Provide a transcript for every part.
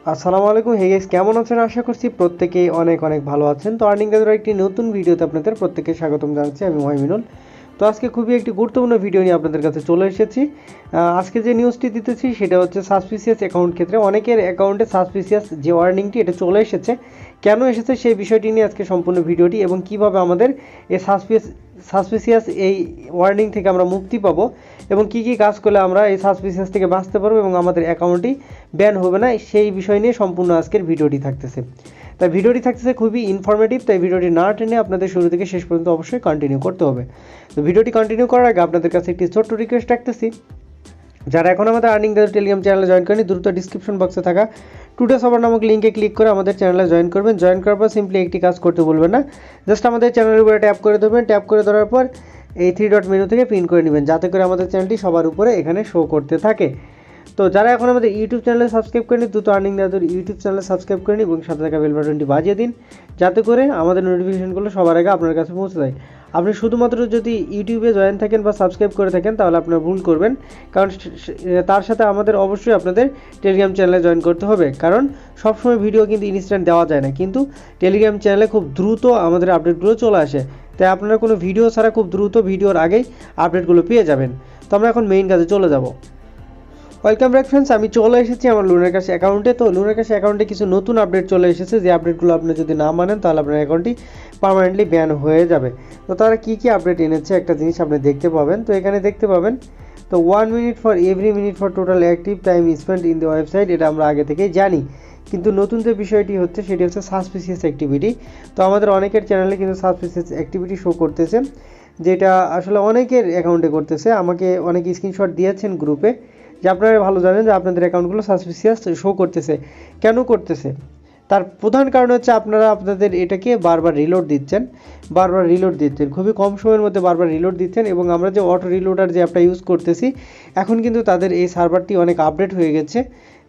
আসসালামু আলাইকুম। Hey guys, কেমন আছেন? আশা করছি প্রত্যেকেই অনেক অনেক ভালো আছেন। তো আর্নিং গ্যাদারের একটি নতুন ভিডিওতে আপনাদের প্রত্যেককে স্বাগতম জানাচ্ছি। আমি মহিমিনুল। তো আজকে খুবই একটি গুরুত্বপূর্ণ ভিডিও নিয়ে আপনাদের কাছে চলে এসেছি। আজকে যে নিউজটি দিতেছি সেটা হচ্ছে সাসপিসিয়াস অ্যাকাউন্ট ক্ষেত্রে অনেকের অ্যাকাউন্টে সাসপিসিয়াস যে ওয়ার্নিংটি এটা চলে এসেছে, কেন এসেছে সেই বিষয়টি নিয়ে আজকে সম্পূর্ণ ভিডিওটি, এবং কিভাবে আমাদের এই সাসপিসিয়াস এই ওয়ার্নিং থেকে আমরা মুক্তি পাবো এবং কি কি কাজ করলে আমরা এই সাসপিসিয়াস থেকে বাঁচতে পারবো এবং আমাদের অ্যাকাউন্টটি ব্যান হবে না, সেই বিষয় নিয়ে সম্পূর্ণ আজকের ভিডিওটি থাকতেছে। তাই ভিডিওটি থাকতেছে খুবই ইনফরমেটিভ, তাই ভিডিওটি না টেনে আপনাদের শুরু থেকে শেষ পর্যন্ত অবশ্যই কন্টিনিউ করতে হবে। তো ভিডিওটি কন্টিনিউ করার আগে আপনাদের কাছে একটি ছোট্ট রিকোয়েস্ট রাখতেছি, যারা এখন আমাদের আর্নিং গ্যাদার টেলিগ্রাম চ্যানেলে জয়েন করেনি, দ্রুত ডিসক্রিপশন বক্সে থাকা টুডে সবার নামক লিঙ্কে ক্লিক করে আমাদের চ্যানেলে জয়েন করবেন। জয়েন করার পর সিম্পলি একটি কাজ করতে বলবেন না, জাস্ট আমাদের চ্যানেলের উপরে ট্যাপ করে দেবেন। ট্যাপ করে ধরার পর এই 3 ডট মেনু থেকে পিন করে নেবেন, যাতে করে আমাদের চ্যানেলটি সবার উপরে এখানে শো করতে থাকে। তো যারা এখন আমাদের ইউটিউব চ্যানেলে সাবস্ক্রাইব করেনি, দ্রুত আর্নিং গ্যাদার ইউটিউব চ্যানেলে সাবস্ক্রাইব করে নিন এবং সাথে থাকা বেল বাটনটি বাজিয়ে দিন, যাতে করে আমাদের নোটিফিকেশনগুলো সবার আগে আপনার কাছে পৌঁছে যায়। আপনি শুধুমাত্র যদি ইউটিউবে জয়েন থাকেন বা সাবস্ক্রাইব করে থাকেন তাহলে আপনারা ভুল করবেন, কারণ তার সাথে আমাদের অবশ্যই আপনাদের টেলিগ্রাম চ্যানেলে জয়েন করতে হবে, কারণ সবসময় ভিডিও কিন্তু ইনস্ট্যান্ট দেওয়া যায় না, কিন্তু টেলিগ্রাম চ্যানেলে খুব দ্রুত আমাদের আপডেটগুলো চলে আসে। তাই আপনারা কোনো ভিডিও ছাড়া খুব দ্রুত ভিডিওর আগেই আপডেটগুলো পেয়ে যাবেন। তো আমরা এখন মেইন কাজে চলে যাব। ওয়েলকাম ব্যাক ফ্রেন্ডস, আমি চলে এসেছি আমার লুনার ক্যাশ অ্যাকাউন্টে। তো লুনার ক্যাশ অ্যাকাউন্টে কিছু নতুন আপডেট চলে এসেছে, যে আপডেটগুলো আপনি যদি না মানেন তাহলে আপনার অ্যাকাউন্টটি পার্মানেন্টলি ব্যান হয়ে যাবে। তো তারা কী কী আপডেট এনেছে একটা জিনিস আপনি দেখতে পাবেন। তো এখানে দেখতে পাবেন, তো 1 minute for every minute for total active time spend in the website, এটা আমরা আগে থেকেই জানি, কিন্তু নতুন যে বিষয়টি হচ্ছে সেটি হচ্ছে সাসপিসিয়াস অ্যাক্টিভিটি। তো আমাদের অনেকের চ্যানেলে কিন্তু সাসপিসিয়াস অ্যাক্টিভিটি শো করতেছে, যেটা আসলে অনেকের অ্যাকাউন্টে করতেছে। আমাকে অনেকে স্ক্রিনশট দিয়েছেন গ্রুপে, যে আপনারা ভালো জানেন যে আপনাদের অ্যাকাউন্টগুলো সাসপিসিয়াস শো করতেছে। কেন করতেছে? তার প্রধান কারণ হচ্ছে আপনারা আপনাদের এটাকে বারবার রিলোড দিচ্ছেন, খুবই কম সময়ের মধ্যে বারবার রিলোড দিচ্ছেন। এবং আমরা যে অটো রিলোডার যে অ্যাপটা ইউজ করতেছি, এখন কিন্তু তাদের এই সার্ভারটি অনেক আপডেট হয়ে গেছে।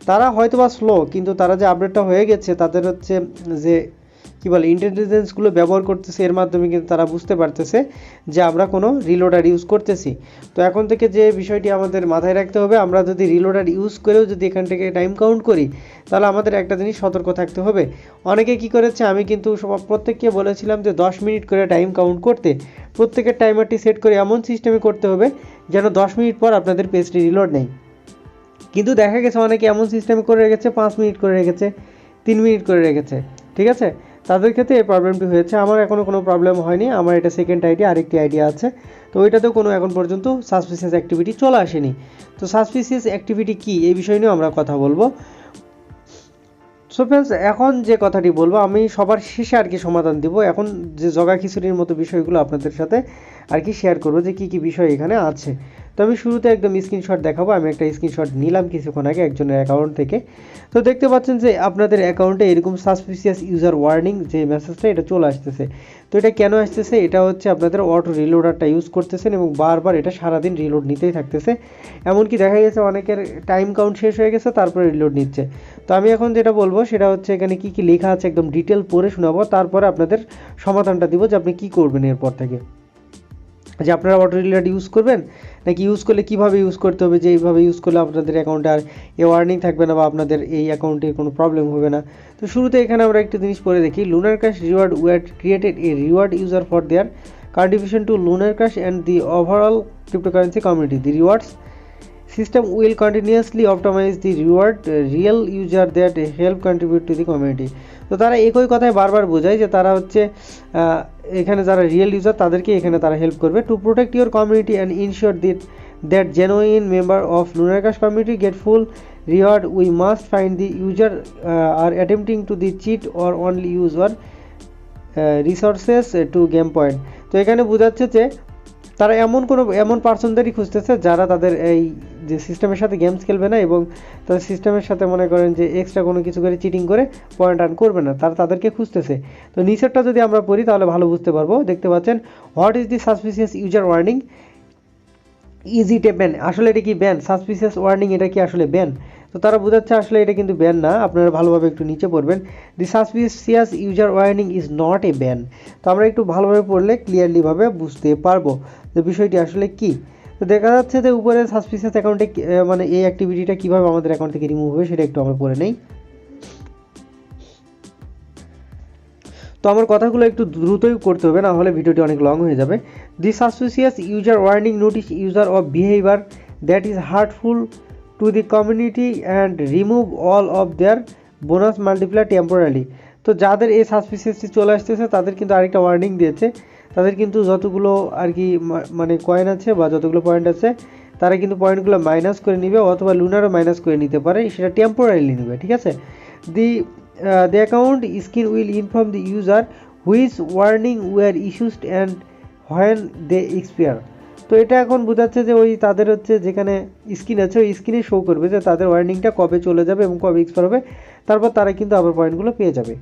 তারা হয়তো বা স্লো, কিন্তু তারা যে আপডেটটা হয়ে গেছে তাদের হচ্ছে যে কী বলে ইন্টেলিজেন্সগুলো ব্যবহার করতেছে, এর মাধ্যমে কিন্তু তারা বুঝতে পারতেছে যে আমরা কোনো রিলোডার ইউজ করতেছি। তো এখন থেকে যে বিষয়টি আমাদের মাথায় রাখতে হবে, আমরা যদি রিলোডার ইউজ করেও যদি এখান থেকে টাইম কাউন্ট করি, তাহলে আমাদের একটা জিনিস সতর্ক থাকতে হবে। অনেকে কি করেছে, আমি কিন্তু প্রত্যেককে বলেছিলাম যে 10 মিনিট করে টাইম কাউন্ট করতে, প্রত্যেকের টাইমারটি সেট করে এমন সিস্টেমে করতে হবে যেন 10 মিনিট পর আপনাদের পেজটি রিলোড নেই। কিন্তু দেখা গেছে অনেকে এমন সিস্টেমে করে রেখেছে, 5 মিনিট করে রেখেছে, 3 মিনিট করে রেখেছে। ঠিক আছে, তাদের ক্ষেত্রে এই প্রবলেমটি হয়েছে। আমার এখনও কোনো প্রবলেম হয়নি, আমার এটা সেকেন্ড আইডি, আরেকটি আইডিয়া আছে। তো ওইটাতেও কোনো এখন পর্যন্ত সাসপিসিয়াস অ্যাক্টিভিটি চলে আসেনি। তো সাসপিসিয়াস অ্যাক্টিভিটি কী, এই বিষয় নিয়েও আমরা কথা বলবো। সো ফ্রেন্ডস, এখন যে কথাটি বলবো আমি সবার শেষে আর কি সমাধান দিব। এখন যে জগা খিচুড়ির মতো বিষয়গুলো আপনাদের সাথে আর কি শেয়ার করবো, যে কী কী বিষয় এখানে আছে। তো আমি শুরুতে একদম স্ক্রিনশট দেখাবো। আমি একটা স্ক্রিনশট নিলাম কিছুক্ষণ আগে একজনের অ্যাকাউন্ট থেকে। তো দেখতে পাচ্ছেন যে আপনাদের অ্যাকাউন্টে এরকম সাসপিসিয়াস ইউজার ওয়ার্নিং যে মেসেজটা এটা চলে আসতেছে। তো এটা কেন আসতেছে? এটা হচ্ছে আপনাদের অটো রিলোডারটা ইউজ করতেছেন এবং বারবার এটা সারাদিন রিলোড নিতেই থাকতেছে। এমনকি দেখা গেছে অনেকের টাইম কাউন্ট শেষ হয়ে গেছে, তারপরে রিলোড নিচ্ছে। তো আমি এখন যেটা বলবো সেটা হচ্ছে এখানে কী কী লেখা আছে একদম ডিটেল পড়ে শোনাবো, তারপরে আপনাদের সমাধানটা দিব যে আপনি কী করবেন এরপর থেকে। যে আপনারা অটো রিলোড ইউজ করবেন, নাকি ইউজ করলে কীভাবে ইউজ করতে হবে, যে এইভাবে ইউজ করলে আপনাদের অ্যাকাউন্টে আর এ ওয়ার্নিং থাকবে না বা আপনাদের এই অ্যাকাউন্টে কোনো প্রবলেম হবে না। তো শুরুতে এখানে আমরা একটা জিনিস পড়ে দেখি। Lunar cash reward war created A reward user for their contribution to Lunar Cash and the overall cryptocurrency community. The rewards system will continuously optimize the reward real user that help contribute to the community. তো তারা একই কথায় বারবার বোঝায় যে তারা হচ্ছে এখানে যারা রিয়েল ইউজার তাদেরকে এখানে তারা হেল্প করবে। To protect your community and ensure that genuine member of lunar cash community get full reward, we must find the user are attempting to the cheat or only use or resources to game point. তো এখানে বোঝাচ্ছে যে তারা এমন পার্সনদেরই খুঁজতেছে যারা তাদের এই যে সিস্টেমের সাথে গেমস খেলবে না এবং তাদের সিস্টেমের সাথে মনে করেন যে এক্সট্রা কোনো কিছু করে চিটিং করে পয়েন্ট আর্ন করবে না, তাদেরকে খুঁজতেছে। তো নিচেরটা যদি আমরা পড়ি তাহলে ভালো বুঝতে পারবো। দেখতে পাচ্ছেন, what is the suspicious user warning, is it a ban? আসলে এটা কি ব্যান? সাসপিসিয়াস ওয়ার্নিং এটা কি আসলে ব্যান? তো তারা বোঝাচ্ছে আসলে এটা কিন্তু ব্যান না। আপনারা ভালোভাবে একটু নিচে পড়বেন, the suspicious user warning is not a ban. তো আমরা একটু ভালোভাবে পড়লে ক্লিয়ারলিভাবে বুঝতে পারবো যে বিষয়টি আসলে কি। তো দেখা যাচ্ছে যে উপরে সাসপিসিয়াস অ্যাকাউন্টে মানে এই অ্যাক্টিভিটিটা কীভাবে আমাদের অ্যাকাউন্ট থেকে রিমুভ হবে সেটা একটু আমরা পড়ে নেই। তো আমার কথাগুলো একটু দ্রুতই করতে হবে, না হলে ভিডিওটি অনেক লং হয়ে যাবে। This suspicious user warning notice user of behaviour that is heartful to the community and remove all of their bonus multiplier temporary. তো যাদের এই সাসপিসিয়াসটি চলে আসতেছে তাদের কিন্তু আরেকটা ওয়ার্নিং দিয়েছে, তাদের কিন্তু যতগুলো আর কি মানে কয়েন আছে বা যতগুলো পয়েন্ট আছে তারা কিন্তু পয়েন্টগুলো মাইনাস করে নিবে, অথবা লুনারও মাইনাস করে নিতে পারে, সেটা টেম্পোরারিলি নেবে, ঠিক আছে। The account skin will inform the user which warning were issued and when they expire. তো এটা এখন বোঝাচ্ছে যে ওই তাদের হচ্ছে যেখানে স্ক্রিন আছে ওই স্ক্রিনে শো করবে যে তাদের ওয়ার্নিংটা কবে চলে যাবে এবং কবে এক্সপায়ার হবে, তারপর তারা কিন্তু আবার পয়েন্টগুলো পেয়ে যাবে।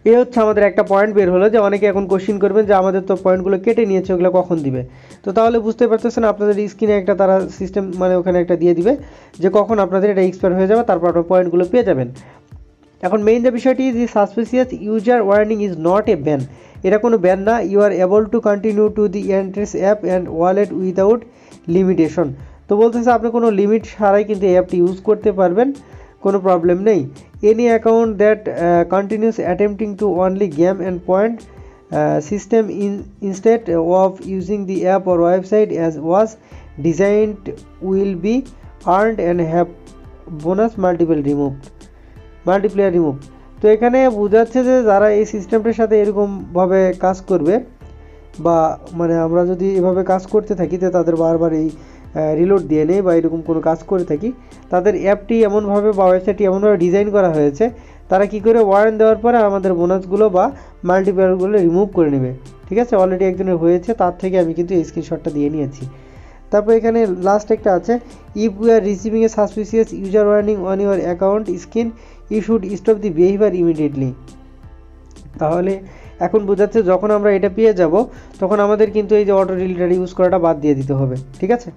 এই হচ্ছে আমাদের একটা পয়েন্ট বের হলো, যে অনেকে এখন কোশ্চিন করবেন যে আমাদের তো পয়েন্টগুলো কেটে নিয়েছে, ওগুলো কখন দিবে। তো তাহলে বুঝতে পারতেছেন আপনাদের স্ক্রিনে একটা তারা সিস্টেম মানে ওখানে একটা দিয়ে দিবে যে কখন আপনাদের এটা এক্সপায়ার হয়ে যাবে, তারপর আপনার পয়েন্টগুলো পেয়ে যাবেন। এখন মেইন যে বিষয়টি, যে suspicious user warning is not a ban, এটা কোনো ব্যান না। You are able to continue to the entrance app and wallet without limitation. তো বলতেছে আপনি কোনো লিমিট ছাড়াই কিন্তু এই অ্যাপটি ইউজ করতে পারবেন, কোনো প্রবলেম নেই। Any account that continues attempting to only game and point system instead of using the app or website as was designed will be earned and have bonus multiplier removed. তো এখানে বোঝাচ্ছে যে যারা এই সিস্টেমটার সাথে এরকমভাবে কাজ করবে, বা মানে আমরা যদি এভাবে কাজ করতে থাকি যে তাদের বারবার এই রিলোড দিয়ে নেই বা এরকম কোনো কাজ করে থাকি, তাদের অ্যাপটি এমনভাবে বা ওয়েবসাইটটি এমনভাবে ডিজাইন করা হয়েছে, তারা কি করে ওয়ারেন্ট দেওয়ার পরে আমাদের বোনাসগুলো বা মাল্টিপ্লায়ারগুলো রিমুভ করে নেবে, ঠিক আছে। অলরেডি একজনের হয়েছে, তার থেকে আমি কিন্তু এই স্ক্রিনশটটা দিয়ে নিয়েছি। তারপর এখানে লাস্ট একটা আছে, if you are receiving a suspicious user warning on your account screen you should stop the behaviour immediately. তাহলে এখন বোঝাচ্ছে যখন আমরা এটা পেয়ে যাব তখন আমাদের কিন্তু এই যে অটো রিলোডার ইউজ করাটা বাদ দিয়ে দিতে হবে, ঠিক আছে।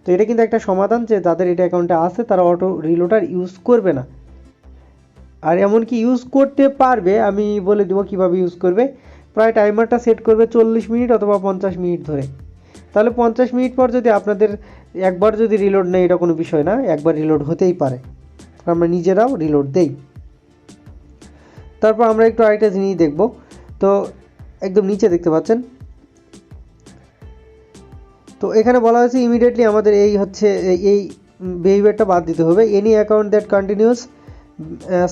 তো এটা কিন্তু একটা সমাধান, যে যাদের এটা অ্যাকাউন্টে আছে তারা অটো রিলোডার ইউজ করবে না, আর এমনকি ইউজ করতে পারবে। আমি বলে দেবো কীভাবে ইউজ করবে। প্রায় টাইমারটা সেট করবে 40 মিনিট অথবা 50 মিনিট ধরে। তাহলে 50 মিনিট পর যদি আপনাদের একবার যদি রিলোড নেই, এটা কোনো বিষয় না, একবার রিলোড হতেই পারে, আমরা নিজেরাও রিলোড দেই। তারপর আমরা একটু আরেকটা জিনিস দেখব। তো একদম নিচে দেখতে পাচ্ছেন, তো এখানে বলা হয়েছে ইমিডিয়েটলি আমাদের এই হচ্ছে এই বিহেভিয়ারটা বাদ দিতে হবে। Any account that continues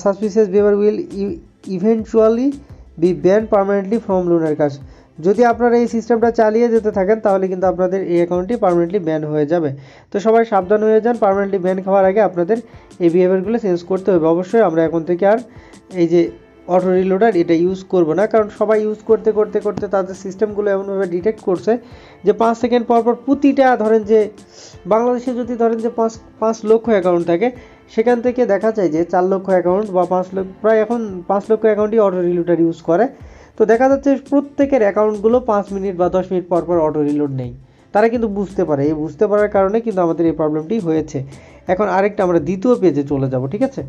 suspicious behaviour will eventually be ban permanently from lunar cash. যদি আপনারা এই সিস্টেমটা চালিয়ে যেতে থাকেন তাহলে কিন্তু আপনাদের এই অ্যাকাউন্টটি পার্মানেন্টলি ব্যান হয়ে যাবে। তো সবাই সাবধান হয়ে যান, পার্মানেন্টলি ব্যান খাওয়ার আগে আপনাদের এই বিহেভিয়ারগুলো চেঞ্জ করতে হবে। অবশ্যই আমরা এখন থেকে আর এই যে অটো রিলোডার এটা ইউজ করব না, কারণ সবাই ইউজ করতে করতে করতে তাদের সিস্টেমগুলো এমনভাবে ডিটেক্ট করছে যে 5 সেকেন্ড পর পর প্রতিটা, ধরেন যে বাংলাদেশে যদি ধরেন যে 5 লক্ষ অ্যাকাউন্ট থাকে, সেখান থেকে দেখা যায় যে 4 লক্ষ অ্যাকাউন্ট বা 5 লক্ষ, প্রায় এখন 5 লক্ষ অ্যাকাউন্টই অটো রিলোডার ইউজ করে। তো দেখা যাচ্ছে প্রত্যেকের অ্যাকাউন্টগুলো 5 মিনিট বা 10 মিনিট পর পর অটো রিলোড নেই, তারা কিন্তু বুঝতে পারে। এই বুঝতে পারার কারণে কিন্তু আমাদের এই প্রবলেমটি হয়েছে। এখন আরেকটা আমরা দ্বিতীয় পেজে চলে যাব, ঠিক আছে।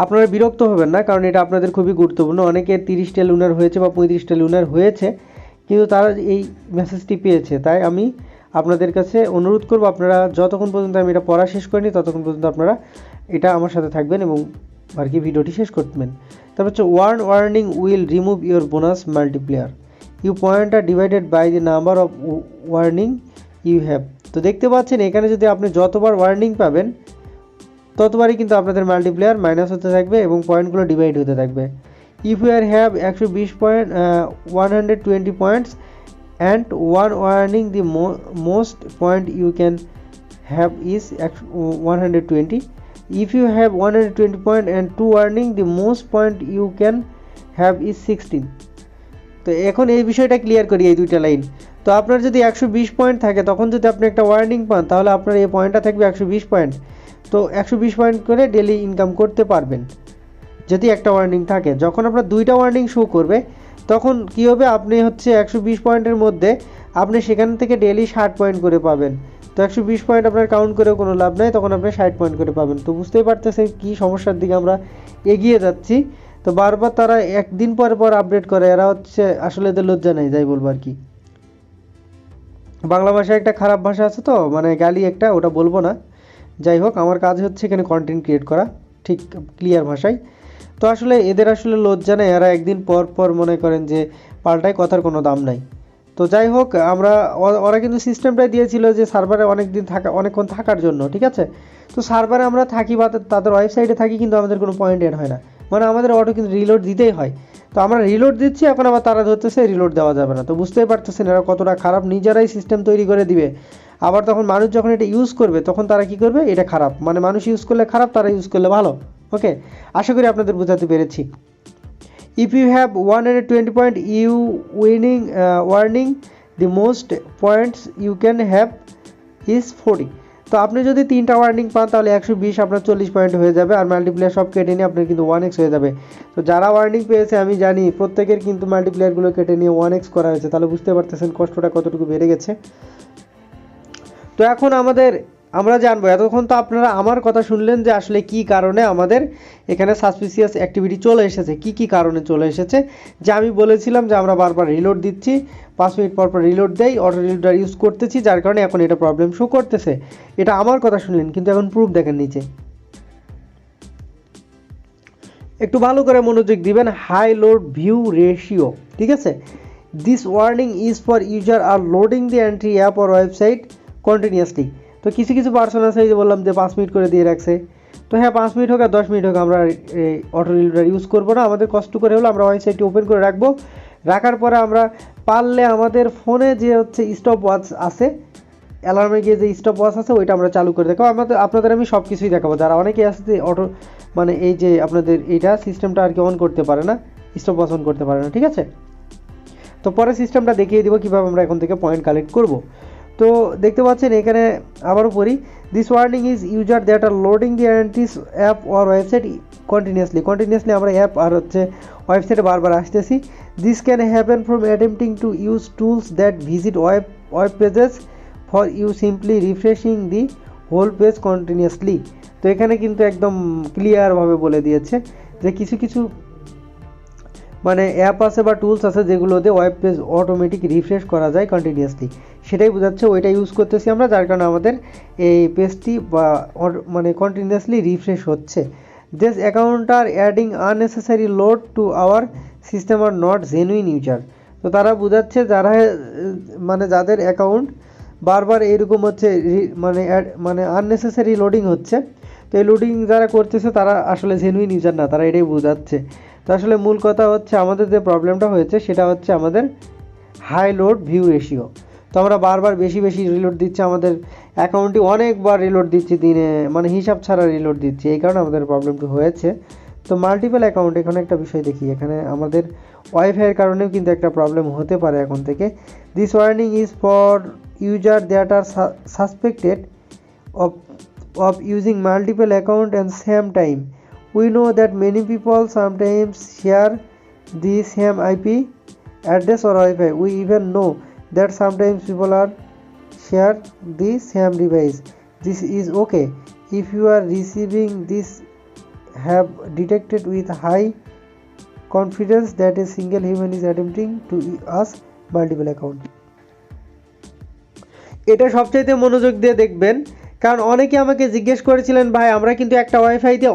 আপনারা বিরক্ত হবেন না, কারণ এটা আপনাদের খুবই গুরুত্বপূর্ণ। অনেকের 30টা লুনার হয়েছে বা 35টা লুনার হয়েছে, কিন্তু তারা এই মেসেজটি পেয়েছে। তাই আমি আপনাদের কাছে অনুরোধ করব, আপনারা যতক্ষণ পর্যন্ত আমি এটা পড়া শেষ করিনি ততক্ষণ পর্যন্ত আপনারা এটা আমার সাথে থাকবেন এবং আর কি ভিডিওটি শেষ করবেন। তারপর হচ্ছে warning will remove your bonus multiplier, you point are divided by the number of warning you have. তো দেখতে পাচ্ছেন এখানে যদি আপনি যতবার ওয়ার্নিং পাবেন ততবারই কিন্তু আপনাদের মাল্টিপ্লায়ার মাইনাস হতে থাকবে এবং পয়েন্টগুলো ডিভাইড হতে থাকবে। If you are have 120 point 120 points and one warning the most point you can have is 120। If you have 120 point and 2 warning the most point you can have is 16। তো এখন এই বিষয়টা ক্লিয়ার করি, এই দুইটা line. তো আপনার যদি 120 পয়েন্ট থাকে, তখন যদি আপনি একটা ওয়ার্নিং পান তাহলে আপনার এই পয়েন্টটা থাকবে 120 পয়েন্ট। তো 120 পয়েন্ট করে ডেলি ইনকাম করতে পারবেন যদি একটা ওয়ার্নিং থাকে। যখন আপনার দুইটা ওয়ার্নিং শো করবে তখন কি হবে, আপনি হচ্ছে 120 পয়েন্টের মধ্যে আপনি সেখান থেকে ডেলি 60 পয়েন্ট করে পাবেন। তো 120 পয়েন্ট আপনার কাউন্ট করেও কোনো লাভ নাই, তখন আপনি 60 পয়েন্ট করে পাবেন। তো বুঝতেই পারতেছেন কি সমস্যার দিকে আমরা এগিয়ে যাচ্ছি। তো বারবার তারা একদিন পর পর আপডেট করে, এরা হচ্ছে আসলে এদের লজ্জা নেই, যাই বলবো আর কি। বাংলা ভাষায় একটা খারাপ ভাষা আছে, তো মানে গালি একটা, ওটা বলবো না। যাই হোক, আমার কাজ হচ্ছে এখানে কন্টেন্ট ক্রিয়েট করা, ঠিক ক্লিয়ার ভাষায়। তো আসলে এদের আসলে লজ্জা নেই, এরা একদিন পর পর মনে করেন যে পাল্টায়, কথার কোনো দাম নাই। তো যাই হোক, আমরা ওরা কিন্তু সিস্টেমটাই দিয়েছিল যে সার্ভারে অনেকক্ষণ থাকার জন্য, ঠিক আছে। তো সার্ভারে আমরা থাকি বা তাদের ওয়েবসাইটে থাকি, কিন্তু আমাদের কোনো পয়েন্ট এড হয় না, মানে আমাদের অটো কিন্তু রিলোড দিতেই হয়। তো আমরা রিলোড দিচ্ছি, এখন আবার তারা ধরতেছে রিলোড দেওয়া যাবে না। তো বুঝতেই পারতেছেন এরা কতটা খারাপ, নিজেরাই সিস্টেম তৈরি করে দিবে, আবার তখন মানুষ যখন এটা ইউজ করবে তখন তারা কি করবে, এটা খারাপ, মানে মানুষ ইউজ করলে খারাপ, তারা ইউজ করলে ভালো। ওকে, আশা করি আপনাদের বোঝাতে পেরেছি। If you have 120 point, you warning, the most points you can have is 40। তো আপনি যদি 3টা ওয়ার্নিং পান তাহলে 120 আপনার 40 পয়েন্ট হয়ে যাবে, আর মাল্টিপ্লেয়ার সব কেটে নিয়ে আপনার কিন্তু 1x হয়ে যাবে। তো যারা ওয়ার্নিং পেয়েছে আমি জানি প্রত্যেকের কিন্তু মাল্টিপ্লেয়ারগুলো কেটে নিয়ে 1x করা হয়েছে, তাহলে বুঝতে পারতেছেন কষ্টটা কতটুকু বেড়ে গেছে। তো এখন আমরা জানবো, এতক্ষণ তো আপনারা আমার কথা শুনলেন যে আসলে কি কারণে আমাদের এখানে সাসপিসিয়াস অ্যাক্টিভিটি চলে এসেছে, কি কারণে চলে এসেছে। যে আমি বলেছিলাম যে আমরা বারবার রিলোড দিচ্ছি, 5 মিনিট পর পর রিলোড দেই, অটো রিলোডার ইউজ করতেছি, যার কারণে এখন এটা প্রবলেম শো করতেছে। এটা আমার কথা শুনলেন, কিন্তু এখন প্রুফ দেখেন নিচে, একটু ভালো করে মনোযোগ দিবেন। হাই লোড ভিউ রেশিও, ঠিক আছে। This warning is for user are loading the entry app or website continuously. তো কিছু পার্সন আছে, এই যে বললাম যে 5 মিনিট করে দিয়ে রাখছে। তো হ্যাঁ, 5 মিনিট হোক আর 10 মিনিট হোক, আমরা অটো রিলোডার ইউজ করবো না। আমাদের কষ্ট করে হলো আমরা ওয়েবসাইটটি ওপেন করে রাখবো। রাখার পরে আমরা পারলে আমাদের ফোনে যে হচ্ছে স্টপ ওয়াচ আছে, অ্যালার্মে গিয়ে যে স্টপ ওয়াচ আছে, ওইটা আমরা চালু করে দেখাবো। আপনাদের আমি সব কিছুই দেখাবো। যারা অনেকেই আছে যে মানে এই যে আপনাদের এইটা সিস্টেমটা আর কি অন করতে পারে না, স্টপ ওয়াচ অন করতে পারে না, ঠিক আছে। তো পরে সিস্টেমটা দেখিয়ে দিব কীভাবে আমরা এখন থেকে পয়েন্ট কালেক্ট করব। তো দেখতে পাচ্ছেন এখানে আবারও পড়ি, this warning is user that are loading the antis app or website continuously আমরা অ্যাপ আর হচ্ছে ওয়েবসাইটে বারবার আসতেছি। This can happen from attempting to use tools that visit web pages for you simply refreshing the whole page continuously. তো এখানে কিন্তু একদম ক্লিয়ারভাবে বলে দিয়েছে যে কিছু মানে অ্যাপ আছে বা টুলস আছে যেগুলোতে ওয়েব পেজ অটোমেটিক রিফ্রেশ করা যায় কন্টিনিউয়াসলি, সেটাই বোঝাচ্ছে। ওইটা ইউজ করতেছি আমরা, যার কারণে আমাদের এই পেজটি বা মানে কন্টিনিউয়াসলি রিফ্রেশ হচ্ছে। This account are adding unnecessary load to our system are not genuine user. তো তারা বোঝাচ্ছে যারা মানে যাদের অ্যাকাউন্ট বারবার এরকম হচ্ছে মানে আননেসেসারি লোডিং হচ্ছে, তো এই লোডিং যারা করতেছে তারা আসলে জেনুইন ইউজার না, তারা এটাই বোঝাচ্ছে। তো আসলে মূল কথা হচ্ছে আমাদের যে প্রবলেমটা হয়েছে সেটা হচ্ছে আমাদের হাই লোড ভিউ রেশিও। তো আমরা বারবার বেশি রিলোড দিচ্ছি, আমাদের অ্যাকাউন্টটি অনেকবার রিলোড দিচ্ছি দিনে, মানে হিসাব ছাড়া রিলোড দিচ্ছি, এই কারণে আমাদের প্রবলেমটি হয়েছে। তো মাল্টিপল অ্যাকাউন্ট, এখানে একটা বিষয় দেখি, এখানে আমাদের ওয়াইফাইয়ের কারণেও কিন্তু একটা প্রবলেম হতে পারে এখন থেকে। This warning is for user that are suspected of using multiple account and same time. We know that many people sometimes share the same IP address or Wi-Fi. We even know that sometimes people are share the same device. This is okay if you are receiving this have detected with high confidence that a single human is attempting to use multiple account. এটা সবচাইতে মনোযোগ দিয়ে দেখবেন, কারণ অনেকে আমাকে জিজ্ঞেস করেছিলেন ভাই আমরা কিন্তু একটা ওয়াইফাইতে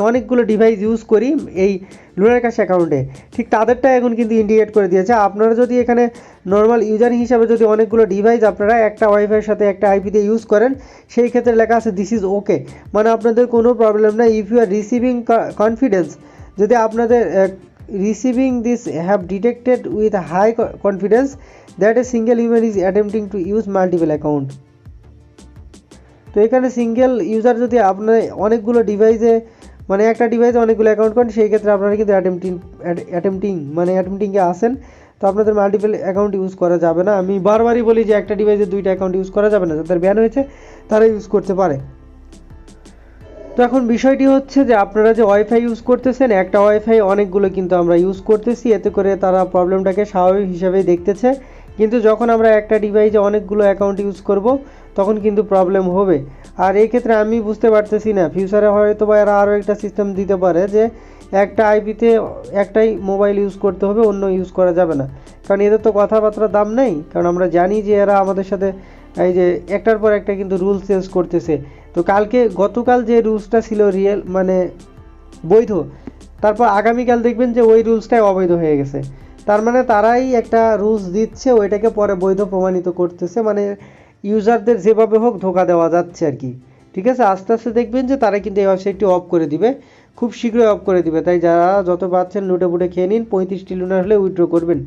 অনেকগুলো ডিভাইস ইউজ করি এই লুনার ক্যাশ অ্যাকাউন্টে, ঠিক তাদেরটা এখন কিন্তু ইন্ডিকেট করে দিয়েছে। আপনারা যদি এখানে নর্মাল ইউজার হিসাবে যদি অনেকগুলো ডিভাইস আপনারা একটা ওয়াইফাইয়ের সাথে একটা আইপিতে ইউজ করেন, সেই ক্ষেত্রে লেখা আছে দিস ইজ ওকে, মানে আপনাদের কোনো প্রবলেম নাই। If you are receiving confidence, যদি আপনাদের receiving this have detected with high confidence that a single human is attempting to use multiple account. তো এখানে সিঙ্গেল ইউজার যদি আপনার অনেকগুলো ডিভাইসে মানে একটা ডিভাইসে অনেকগুলো অ্যাকাউন্ট করেন, সেই ক্ষেত্রে আপনারা কিন্তু অ্যাটেম্পটিংয়ে আসেন, তো আপনাদের মাল্টিপল অ্যাকাউন্ট ইউজ করা যাবে না। আমি বারবারই বলি যে একটা ডিভাইসে 2টা অ্যাকাউন্ট ইউজ করা যাবে না, যাদের ব্যান হয়েছে তারা ইউজ করতে পারে। তো এখন বিষয়টি হচ্ছে যে আপনারা যে ওয়াইফাই ইউজ করতেছেন, একটা ওয়াইফাই অনেকগুলো কিন্তু আমরা ইউজ করতেছি, এতে করে তারা প্রবলেমটাকে স্বাভাবিক হিসাবেই দেখতেছে। কিন্তু যখন আমরা একটা ডিভাইসে অনেকগুলো অ্যাকাউন্ট ইউজ করব তখন কিন্তু প্রবলেম হবে। আর এই ক্ষেত্রে আমি বুঝতে পারতেছি না, ফিউচারে হয়তো বা এরা আরও একটা সিস্টেম দিতে পারে যে একটা আইপিতে একটাই মোবাইল ইউজ করতে হবে, অন্য ইউজ করা যাবে না, কারণ এদের তো কথাবার্তার দাম নেই। কারণ আমরা জানি যে এরা আমাদের সাথে এই যে একটার পর একটা কিন্তু রুল চেঞ্জ করতেছে, তো গতকাল যে রুলসটা ছিল রিয়েল মানে বৈধ, তারপর আগামীকাল দেখবেন যে ওই রুলসটাই অবৈধ হয়ে গেছে। তার মানে তারাই একটা রুলস দিচ্ছে, ওইটাকে পরে বৈধ প্রমাণিত করতেছে, মানে ইউজারদের যেভাবে হোক ধোকা দেওয়া যাচ্ছে আর কি। ঠিক আছে, আস্তে আস্তে দেখবেন যে তারা কিন্তু এই ওয়েবসাইটটি অফ করে দিবে, খুব শীঘ্রই অফ করে দিবে। তাই যারা যত পাচ্ছেন লুটে পুটে খেয়ে নিন, 35টি লুনার হলে উইথড্র করবেন।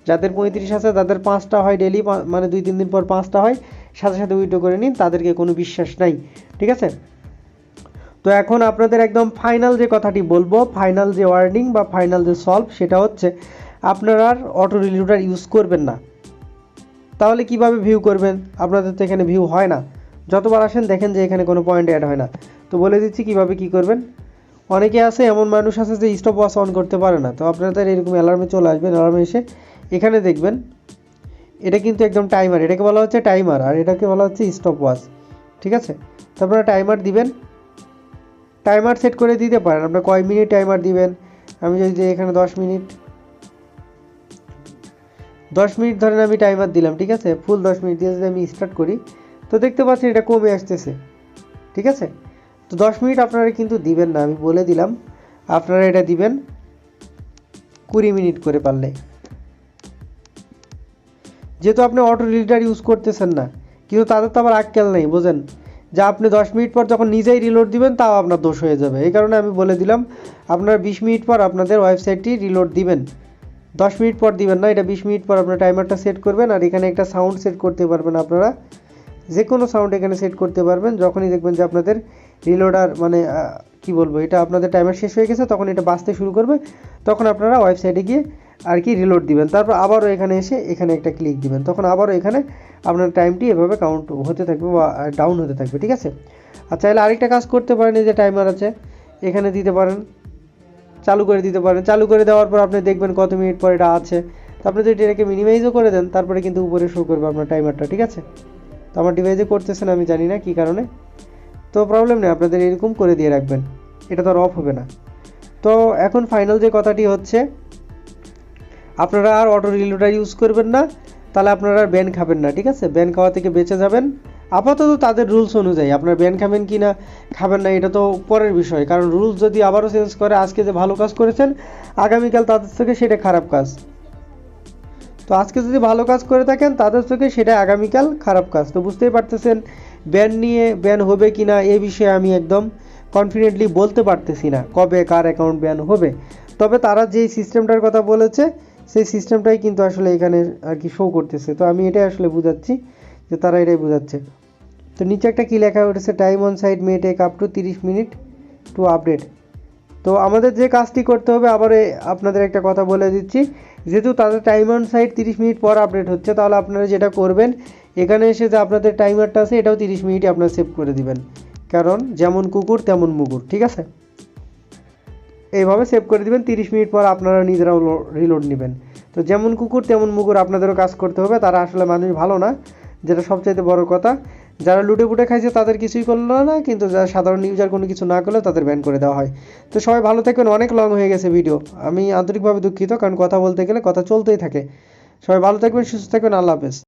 যাদের 35 আছে তাদের 5টা হয় ডেলি, মানে 2-3 দিন পর 5টা হয়, সাথে সাথে উইথড্র করে নিন, তাদেরকে কোনো বিশ্বাস নাই। ঠিক আছে, তো এখন আপনাদের একদম ফাইনাল যে কথাটি বলবো, ফাইনাল যে ওয়ার্নিং বা ফাইনাল যে সলভ, সেটা হচ্ছে আপনারা আর অটো রিলোডার ইউজ করবেন না। তাহলে কিভাবে ভিউ করবেন? আপনাদের তো এখানে ভিউ হয় না, যতবার আসেন দেখেন যে এখানে কোনো পয়েন্ট অ্যাড হয় না। তো বলে দিচ্ছি কিভাবে কি করবেন। অনেকে আছে, এমন মানুষ আছে যে স্টপ ওয়াচ অন করতে পারে না। তো আপনাদের এরকম অ্যালার্মে চলে আসবেন, অ্যালার্মে এসে এখানে দেখবেন এটা কিন্তু একদম টাইমার, এটাকে বলা হচ্ছে টাইমার, আর এটাকে বলা হচ্ছে স্টপ ওয়াচ। ঠিক আছে, তো আপনারা টাইমার দিবেন, টাইমার সেট করে দিতে পারেন আপনার কয় মিনিট টাইমার দিবেন। আমি যদি এখানে 10 মিনিট ধরেন আমি টাইমার দিলাম। ঠিক আছে, ফুল 10 মিনিট দিয়ে যদি আমি স্টার্ট করি, তো দেখতে পাচ্ছেন এটা কমে আসতেছে। ঠিক আছে, তো 10 মিনিট আপনারা কিন্তু দিবেন না, আমি বলে দিলাম। আপনারা এটা দিবেন 20 মিনিট করে পারলে, যেহেতু আপনি অটো রিলোডার ইউজ করতেছেন না। কিন্তু তাদের তো আবার আক্কেল নেই, বোঝেন, যা আপনি 10 মিনিট পর যখন নিজেই রিলোড দিবেন তাও আপনার দোষ হয়ে যাবে। এই কারণে আমি বলে দিলাম আপনারা 20 মিনিট পর আপনাদের ওয়েবসাইটটি রিলোড দিবেন, 10 মিনিট পর দিবেন না। এটা 20 মিনিট পর আপনার টাইমারটা সেট করবেন, আর এখানে একটা সাউন্ড সেট করতে পারবেন আপনারা, যে কোনো সাউন্ড এখানে সেট করতে পারবেন। যখনই দেখবেন যে আপনাদের রিলোডার মানে কি বলবো, এটা আপনাদের টাইমার শেষ হয়ে গেছে, তখন এটা বাজতে শুরু করবে, তখন আপনারা ওয়েবসাইটে গিয়ে আর কি রিলোড দিবেন। তারপর আবারও এখানে এসে এখানে একটা ক্লিক দিবেন, তখন আবারও এখানে আপনার টাইমটি এভাবে কাউন্ট হতে থাকবে বা ডাউন হতে থাকবে। ঠিক আছে, আর চাইলে আরেকটা কাজ করতে পারেন, এই যে টাইমার আছে এখানে দিতে পারেন, চালু করে দিতে পারেন। চালু করে দেওয়ার পর আপনি দেখবেন কত মিনিট পর এটা আছে। তো আপনি যদি এটাকে মিনিমাইজও করে দেন, তারপরে কিন্তু উপরে শো করবে আপনার টাইমারটা। ঠিক আছে, তো আমার ডিভাইসে করতেছেন, আমি জানি না কী কারণে, তো প্রবলেম নেই, আপনাদের এরকম করে দিয়ে রাখবেন, এটা তো আর অফ হবে না। তো এখন ফাইনাল যে কথাটি হচ্ছে, আপনারা আর অটো রিলোডার ইউজ করবেন না, তাহলে আপনারা আর ব্যান খাবেন না। ঠিক আছে, ব্যান খাওয়া থেকে বেঁচে যাবেন আপাতত তাদের রুলস অনুযায়ী। আপনার ব্যান খাবেন কি না খাবেন না এটা তো পরের বিষয়, কারণ রুলস যদি আবারও চেঞ্জ করে, আজকে যে ভালো কাজ করেছেন আগামীকাল তাদের থেকে সেটা খারাপ কাজ। তো আজকে যদি ভালো কাজ করে থাকেন তাদের চোখে সেটা আগামীকাল খারাপ কাজ। তো বুঝতেই পারতেছেন ব্যান হবে কি না এই বিষয়ে আমি একদম কনফিডেন্টলি বলতে পারতেছি না কবে কার অ্যাকাউন্ট ব্যান হবে। তবে তারা যেই সিস্টেমটার কথা বলেছে সেই সিস্টেমটাই কিন্তু আসলে এখানে আর কি শো করতেছে। তো আমি এটাই আসলে বুঝাচ্ছি যে তারা এটাই বোঝাচ্ছে। তো নিচে একটা কী লেখা উঠেছে, time on site may take up to 30 minute to update. তো আমাদের যে কাজটি করতে হবে, আবার আপনাদের একটা কথা বলে দিচ্ছি, যেহেতু তাদের টাইম অন সাইট 30 মিনিট পর আপডেট হচ্ছে, তাহলে আপনারা যেটা করবেন এখানে এসে যে আপনাদের টাইমারটা আছে এটাও 30 মিনিটই আপনারা সেভ করে দিবেন, কারণ যেমন কুকুর তেমন মুগুর। ঠিক আছে, এইভাবে সেভ করে দিবেন, 30 মিনিট পর আপনারা নিজেরাও রিলোড নেবেন। তো যেমন কুকুর তেমন মুগুর আপনাদেরও কাজ করতে হবে, তারা আসলে মানুষ ভালো না, যেটা সবচাইতে বড় কথা। যারা লুটে পুটে খাইছে তাদের কিছুই করলো না, কিন্তু যারা সাধারণ ইউজার কোনো কিছু না করলে তাদের ব্যান করে দেওয়া হয়। তো সবাই ভালো থাকবেন, অনেক লং হয়ে গেছে ভিডিও, আমি আন্তরিকভাবে দুঃখিত, কারণ কথা বলতে গেলে কথা চলতেই থাকে। সবাই ভালো থাকবেন, সুস্থ থাকবেন, আল্লাহ হাফেজ।